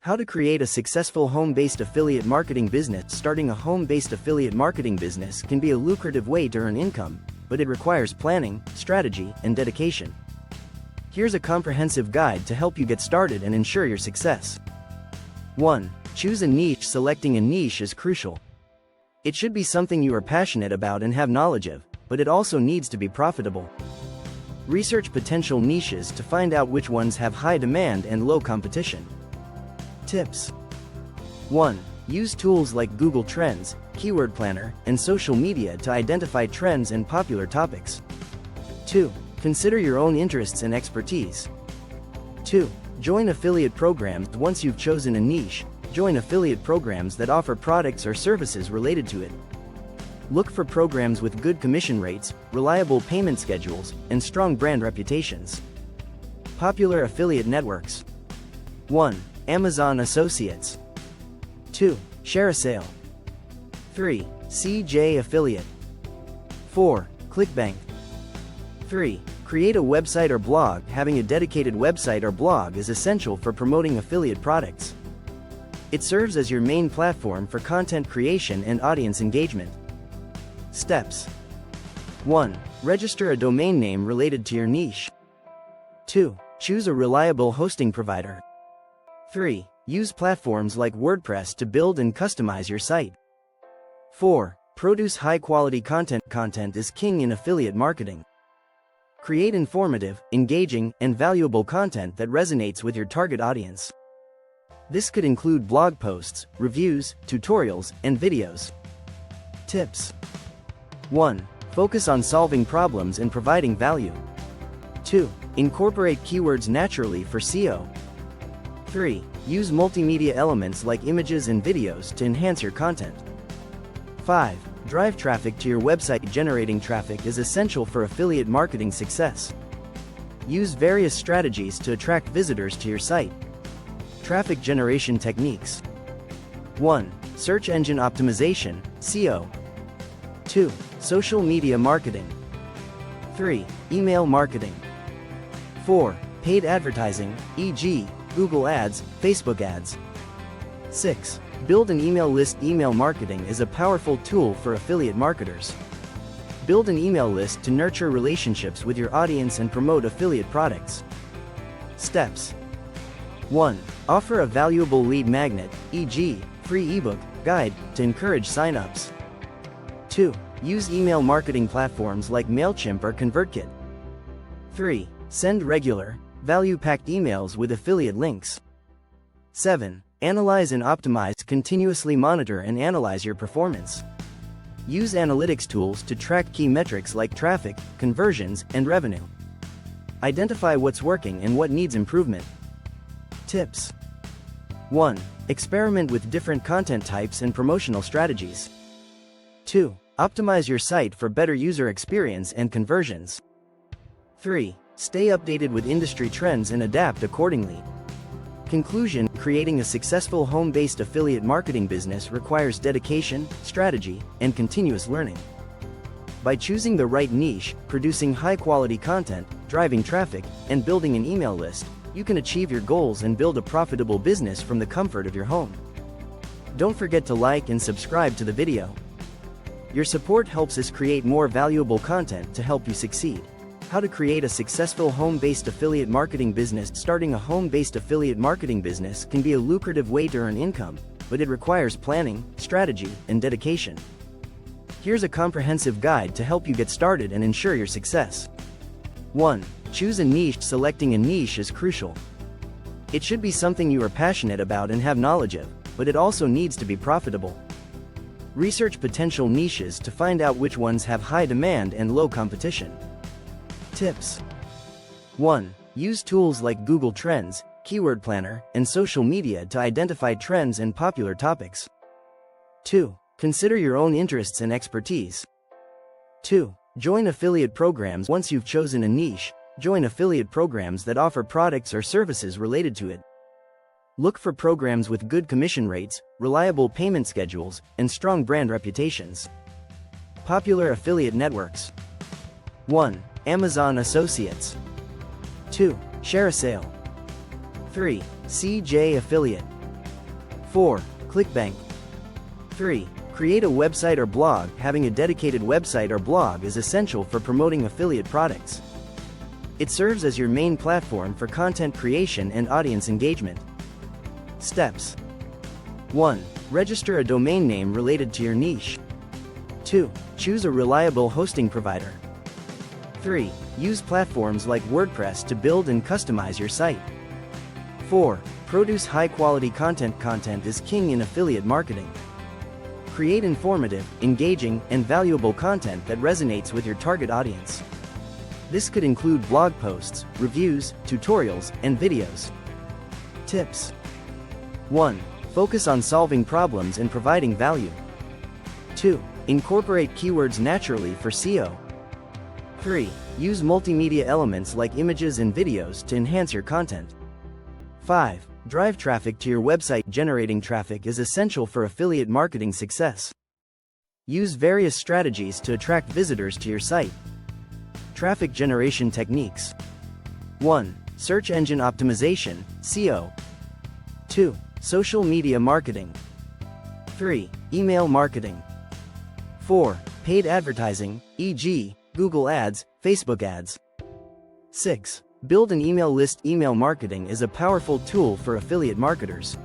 How to create a successful home-based affiliate marketing business. Starting a home-based affiliate marketing business can be a lucrative way to earn income, but it requires planning, strategy, and dedication. Here's a comprehensive guide to help you get started and ensure your success. 1. Choose a niche. Selecting a niche is crucial. It should be something you are passionate about and have knowledge of, but it also needs to be profitable. Research potential niches to find out which ones have high demand and low competition. Tips. 1. Use tools like Google Trends, Keyword Planner, and social media to identify trends and popular topics. 2. Consider your own interests and expertise. 2. Join affiliate programs. Once you've chosen a niche, join affiliate programs that offer products or services related to it. Look for programs with good commission rates, reliable payment schedules, and strong brand reputations. Popular affiliate networks. 1. Amazon Associates. 2. ShareASale. 3. CJ Affiliate. 4. ClickBank. 3. Create a website or blog. Having a dedicated website or blog is essential for promoting affiliate products. It serves as your main platform for content creation and audience engagement. Steps. 1. Register a domain name related to your niche. 2. Choose a reliable hosting provider. 3. Use platforms like WordPress to build and customize your site. 4. Produce high-quality content. Content is king in affiliate marketing. Create informative, engaging, and valuable content that resonates with your target audience. This could include blog posts, reviews, tutorials, and videos. Tips. 1. Focus on solving problems and providing value. 2. Incorporate keywords naturally for SEO. 3. Use multimedia elements like images and videos to enhance your content. 5. Drive traffic to your website. Generating traffic is essential for affiliate marketing success. Use various strategies to attract visitors to your site. Traffic generation techniques. 1. Search engine optimization, SEO. 2. Social media marketing. 3. Email marketing. 4. Paid advertising, e.g., Google Ads, Facebook Ads. 6. Build an email list. Email marketing is a powerful tool for affiliate marketers. Build an email list to nurture relationships with your audience and promote affiliate products. Steps. 1. Offer a valuable lead magnet, e.g., free ebook, guide, to encourage sign-ups. 2. Use email marketing platforms like MailChimp or ConvertKit. 3. Send regular, value-packed emails with affiliate links. 7. Analyze and optimize. Continuously monitor and analyze your performance. Use analytics tools to track key metrics like traffic, conversions, and revenue. Identify what's working and what needs improvement. Tips. 1. Experiment with different content types and promotional strategies. 2. Optimize your site for better user experience and conversions. 3. Stay updated with industry trends and adapt accordingly. Conclusion. Creating a successful home-based affiliate marketing business requires dedication, strategy, and continuous learning. By choosing the right niche, producing high-quality content, driving traffic, and building an email list, you can achieve your goals and build a profitable business from the comfort of your home. Don't forget to like and subscribe to the video. Your support helps us create more valuable content to help you succeed. How to create a successful home-based affiliate marketing business. Starting a home-based affiliate marketing business can be a lucrative way to earn income, but it requires planning, strategy, and dedication. Here's a comprehensive guide to help you get started and ensure your success. 1. Choose a niche. Selecting a niche is crucial. It should be something you are passionate about and have knowledge of, but it also needs to be profitable. Research potential niches to find out which ones have high demand and low competition. Tips. 1. Use tools like Google Trends, Keyword Planner, and social media to identify trends and popular topics. 2. Consider your own interests and expertise. 2. Join affiliate programs. Once you've chosen a niche, join affiliate programs that offer products or services related to it. Look for programs with good commission rates, reliable payment schedules, and strong brand reputations. Popular affiliate networks. 1. Amazon Associates. 2. ShareASale. 3. CJ Affiliate. 4. ClickBank. 3. Create a website or blog. Having a dedicated website or blog is essential for promoting affiliate products. It serves as your main platform for content creation and audience engagement. Steps. 1. Register a domain name related to your niche. 2. Choose a reliable hosting provider. 3. Use platforms like WordPress to build and customize your site. 4. Produce high-quality content. Content is king in affiliate marketing. Create informative, engaging, and valuable content that resonates with your target audience. This could include blog posts, reviews, tutorials, and videos. Tips. 1. Focus on solving problems and providing value. 2. Incorporate keywords naturally for SEO. 3. Use multimedia elements like images and videos to enhance your content. 5. Drive traffic to your website. Generating traffic is essential for affiliate marketing success. Use various strategies to attract visitors to your site. Traffic generation techniques. 1. Search engine optimization, SEO. 2. Social media marketing. 3. Email marketing. 4. Paid advertising, e.g., Google Ads, Facebook Ads. 6. Build an email list. Email marketing is a powerful tool for affiliate marketers.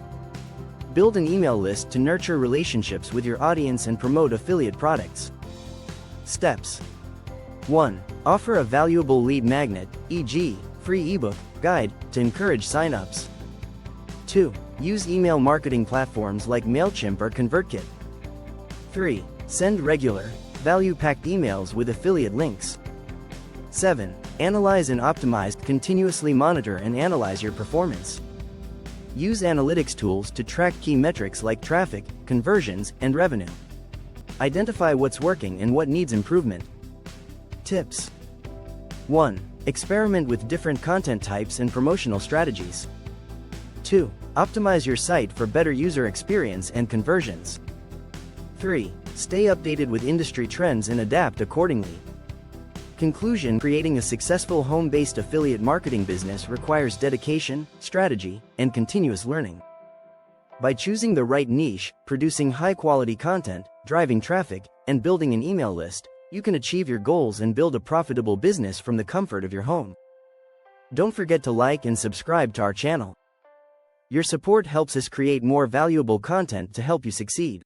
Build an email list to nurture relationships with your audience and promote affiliate products. Steps. 1. Offer a valuable lead magnet, e.g., free ebook, guide, to encourage sign-ups. 2. Use email marketing platforms like MailChimp or ConvertKit. 3. Send regular, value-packed emails with affiliate links. 7. Analyze and optimize. Continuously monitor and analyze your performance. Use analytics tools to track key metrics like traffic, conversions, and revenue. Identify what's working and what needs improvement. Tips. 1. Experiment with different content types and promotional strategies. 2. Optimize your site for better user experience and conversions. 3. Stay updated with industry trends and adapt accordingly. Conclusion. Creating a successful home-based affiliate marketing business requires dedication, strategy, and continuous learning. By choosing the right niche, producing high-quality content, driving traffic, and building an email list, you can achieve your goals and build a profitable business from the comfort of your home. Don't forget to like and subscribe to our channel. Your support helps us create more valuable content to help you succeed.